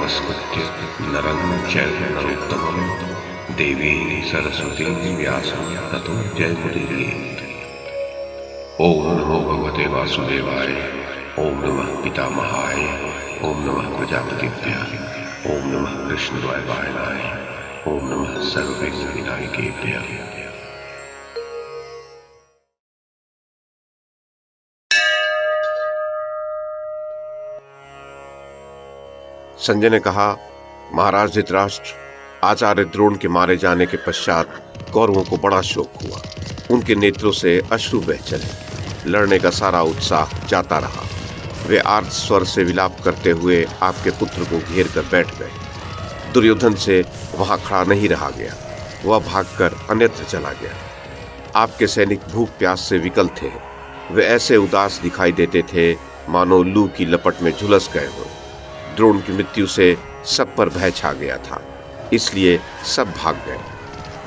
नमस्कृत्य नरं चैव नरोत्तमं देवीं सरस्वतीं व्यासं ततो जयमुदीरयेत्। ओम नमो भगवते वासुदेवाय, ओम नमः पितामहाय, ओम नमः प्रजापतिभ्यः, ओम नमः कृष्णद्वैपायनाय, ओम नमः सर्वविघ्नविनायकेभ्यः। संजय ने कहा, महाराज धृतराष्ट्र, आचार्य द्रोण के मारे जाने के पश्चात कौरवों को बड़ा शोक हुआ। उनके नेत्रों से अश्रु बह चले। लड़ने का सारा उत्साह जाता रहा। वे आर्त स्वर से विलाप करते हुए आपके पुत्र को घेर कर बैठ गए। दुर्योधन से वहां खड़ा नहीं रहा गया। वह भागकर अन्यत्र चला गया। आपके सैनिक भूख प्यास से विकल थे। वे ऐसे उदास दिखाई देते थे मानो लू की लपट में झुलस गए हों। द्रोण की मृत्यु से सब पर भय छा गया था, इसलिए सब भाग गए।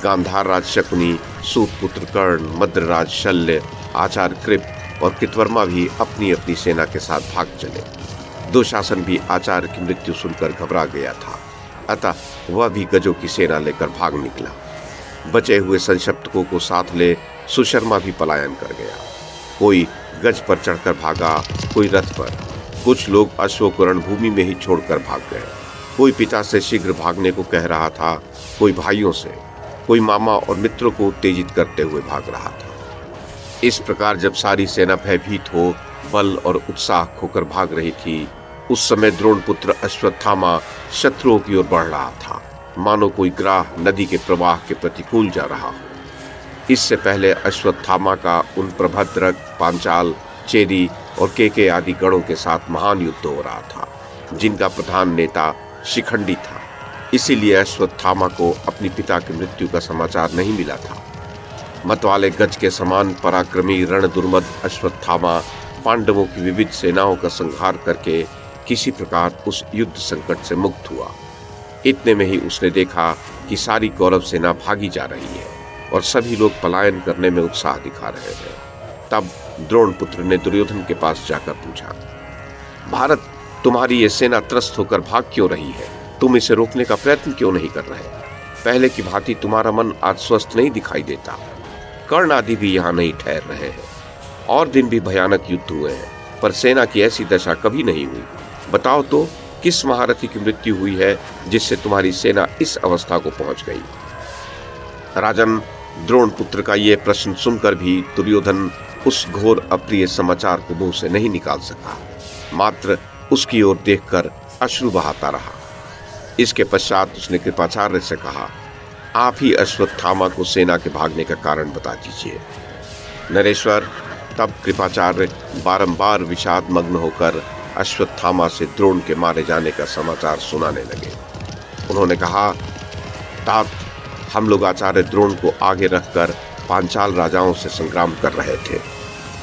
गांधार राज शकुनी, सूतपुत्र कर्ण, मद्रराज शल्य, आचार्य कृप और कृतवर्मा भी अपनी अपनी सेना के साथ भाग चले। दुशासन भी आचार्य की मृत्यु सुनकर घबरा गया था, अतः वह भी गजों की सेना लेकर भाग निकला। बचे हुए संशप्तकों को साथ ले सुशर्मा भी पलायन कर गया। कोई गज पर चढ़कर भागा, कोई रथ पर। कुछ लोग अश्व को रणभूमि में ही छोड़कर भाग गए। कोई पिता से शीघ्र भागने को कह रहा था, कोई भाइयों से, कोई मामा और मित्रों को उत्तेजित करते हुए भाग रहा था। इस प्रकार जब सारी सेना भयभीत हो बल और उत्साह खोकर भाग रही थी, उस समय द्रोण पुत्र अश्वत्थामा शत्रुओं की ओर बढ़ रहा था, मानो कोई ग्राह नदी के प्रवाह के प्रतिकूल जा रहा हो। इससे पहले अश्वत्थामा का उन प्रभद्रक, पांचाल, चेदी और केके आदि गणों के साथ महान युद्ध हो रहा था, जिनका प्रधान नेता शिखंडी था। इसीलिए अश्वत्थामा को अपनी पिता की मृत्यु का समाचार नहीं मिला था। मतवाले गज के समान पराक्रमी रण दुर्मद अश्वत्थामा पांडवों की विविध सेनाओं का संहार करके किसी प्रकार उस युद्ध संकट से मुक्त हुआ। इतने में ही उसने देखा कि सारी कौरव सेना भागी जा रही है और सभी लोग पलायन करने में उत्साह दिखा रहे हैं। तब द्रोण पुत्र ने दुर्योधन के पास जाकर पूछा, भारत, तुम्हारी ये सेना त्रस्त होकर भाग क्यों रही है? तुम इसे रोकने का प्रयत्न क्यों नहीं कर रहे? पहले की भांति तुम्हारा मन आज स्वस्थ नहीं दिखाई देता। कर्ण आदि भी यहाँ नहीं ठहर रहे हैं। और दिन भी भयानक युद्ध हुए हैं, पर सेना की ऐसी दशा कभी नहीं हुई। बताओ तो, किस महारथी की मृत्यु हुई है जिससे तुम्हारी सेना इस अवस्था को पहुंच गई? राजन, द्रोण पुत्र का ये प्रश्न सुनकर भी दुर्योधन उस घोर अप्रिय समाचार को मुंह से नहीं निकाल सका, मात्र उसकी ओर देखकर अश्रु बहाता रहा। इसके पश्चात उसने कृपाचार्य से कहा, आप ही अश्वत्थामा को सेना के भागने का कारण बता दीजिए। नरेश्वर, तब कृपाचार्य बारंबार विषाद मग्न होकर अश्वत्थामा से द्रोण के मारे जाने का समाचार सुनाने लगे। उन्होंने कहा, तात, हम लोग आचार्य द्रोण को आगे रखकर पांचाल राजाओं से संग्राम कर रहे थे।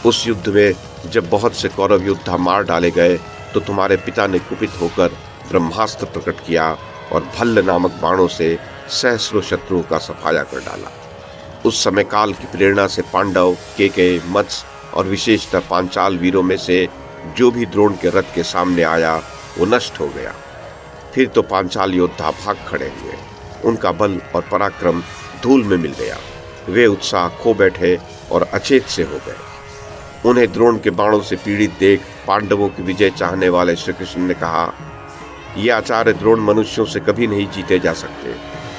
उस युद्ध में जब बहुत से कौरव योद्धा मार डाले गए तो तुम्हारे पिता ने कुपित होकर ब्रह्मास्त्र प्रकट किया और भल्ल नामक बाणों से सहस्रों शत्रुओं का सफाया कर डाला। उस समय काल की प्रेरणा से पांडव, केके, मत्स्य और विशेषतः पांचाल वीरों में से जो भी द्रोण के रथ के सामने आया वो नष्ट हो गया। फिर तो पांचाल योद्धा भाग खड़े हुए। उनका बल और पराक्रम धूल में मिल गया। वे उत्साह खो बैठे और अचेत से हो गए। उन्हें द्रोण के बाणों से पीड़ित देख पांडवों की विजय चाहने वाले श्री कृष्ण ने कहा, ये आचार्य द्रोण मनुष्यों से कभी नहीं जीते जा सकते।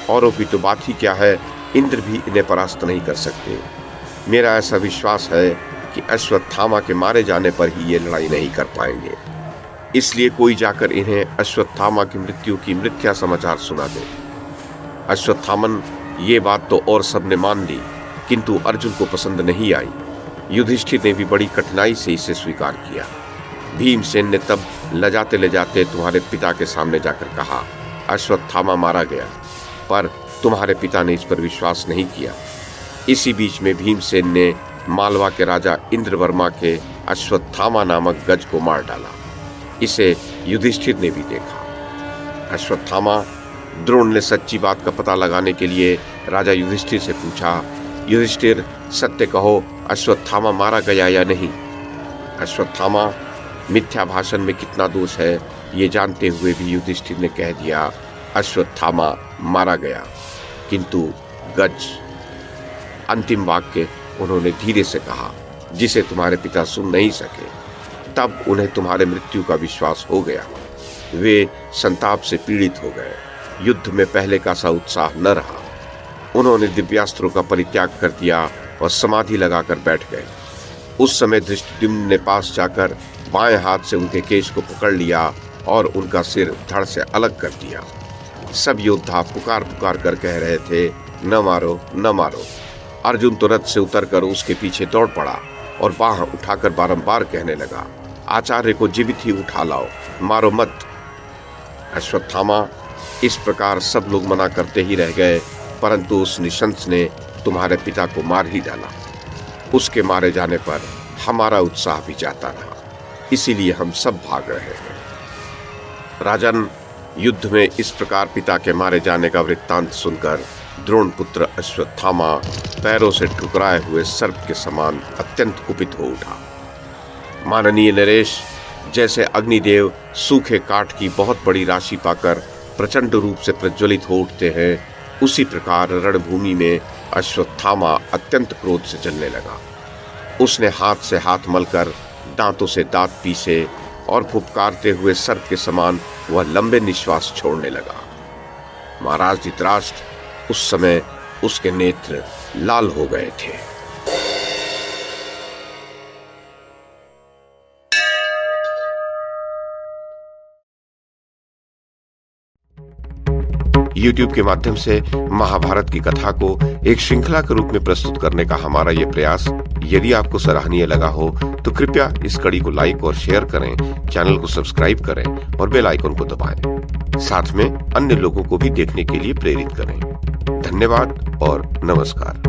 औरों की तो बात ही क्या है, इंद्र भी इन्हें परास्त नहीं कर सकते। मेरा ऐसा विश्वास है कि अश्वत्थामा के मारे जाने पर ही ये लड़ाई नहीं कर पाएंगे। इसलिए कोई जाकर इन्हें अश्वत्थामा की मृत्यु की मिथ्या समाचार सुना दे। अश्वत्थामन, ये बात तो और सबने मान ली, किंतु अर्जुन को पसंद नहीं आई। युधिष्ठिर ने भी बड़ी कठिनाई से इसे स्वीकार किया। भीमसेन ने तब लजाते लजाते तुम्हारे पिता के सामने जाकर कहा, अश्वत्थामा मारा गया, पर तुम्हारे पिता ने इस पर विश्वास नहीं किया। इसी बीच में भीमसेन ने मालवा के राजा इंद्रवर्मा के अश्वत्थामा नामक गज को मार डाला। इसे युधिष्ठिर ने भी देखा। अश्वत्थामा, द्रोण ने सच्ची बात का पता लगाने के लिए राजा युधिष्ठिर से पूछा, युधिष्ठिर, सत्य कहो, अश्वत्थामा मारा गया या नहीं? अश्वत्थामा, मिथ्या भाषण में कितना दोष है, ये जानते हुए भी युधिष्ठिर ने कह दिया, अश्वत्थामा मारा गया। किंतु गज, अंतिम वाक्य उन्होंने धीरे से कहा, जिसे तुम्हारे पिता सुन नहीं सके। तब उन्हें तुम्हारे मृत्यु का विश्वास हो गया। वे संताप से पीड़ित हो गए। युद्ध में पहले का सा उत्साह न रहा। उन्होंने दिव्यास्त्रों का परित्याग कर दिया और समाधि लगाकर बैठ गए। उस समय धृष्टद्युम्न ने पास जाकर बाएं हाथ से उनके केश को पकड़ लिया और उनका सिर धड़ से अलग कर दिया। सब योद्धा पुकार पुकार कर कह रहे थे, न मारो, न मारो। अर्जुन तो रथ से उतरकर उसके पीछे दौड़ पड़ा और बाह उठाकर बारंबार कहने लगा, आचार्य को जीवित ही उठा लाओ, मारो मत। अश्वत्थामा, इस प्रकार सब लोग मना करते ही रह गए, परंतु उस निशंस ने तुम्हारे पिता को मार ही डाला। उसके मारे जाने पर हमारा उत्साह भी जाता रहा, इसीलिए हम सब भाग रहे हैं। राजन, युद्ध में इस प्रकार पिता के मारे जाने का वृत्तांत सुनकर द्रोण पुत्र अश्वत्थामा पैरों से ठुकराए हुए सर्प के समान अत्यंत कुपित हो उठा। माननीय नरेश, जैसे अग्निदेव सूखे काठ की बहुत बड़ी राशि पाकर प्रचंड रूप से प्रज्वलित हो उठते हैं, उसी प्रकार रणभूमि में अश्वत्थामा अत्यंत क्रोध से जलने लगा। उसने हाथ से हाथ मलकर दांतों से दांत पीसे और फुफकारते हुए सर्प के समान वह लंबे निश्वास छोड़ने लगा। महाराज धृतराष्ट्र, उस समय उसके नेत्र लाल हो गए थे। YouTube के माध्यम से महाभारत की कथा को एक श्रृंखला के रूप में प्रस्तुत करने का हमारा यह प्रयास यदि आपको सराहनीय लगा हो तो कृपया इस कड़ी को लाइक और शेयर करें, चैनल को सब्सक्राइब करें और बेल आइकन को दबाएं। साथ में अन्य लोगों को भी देखने के लिए प्रेरित करें। धन्यवाद और नमस्कार।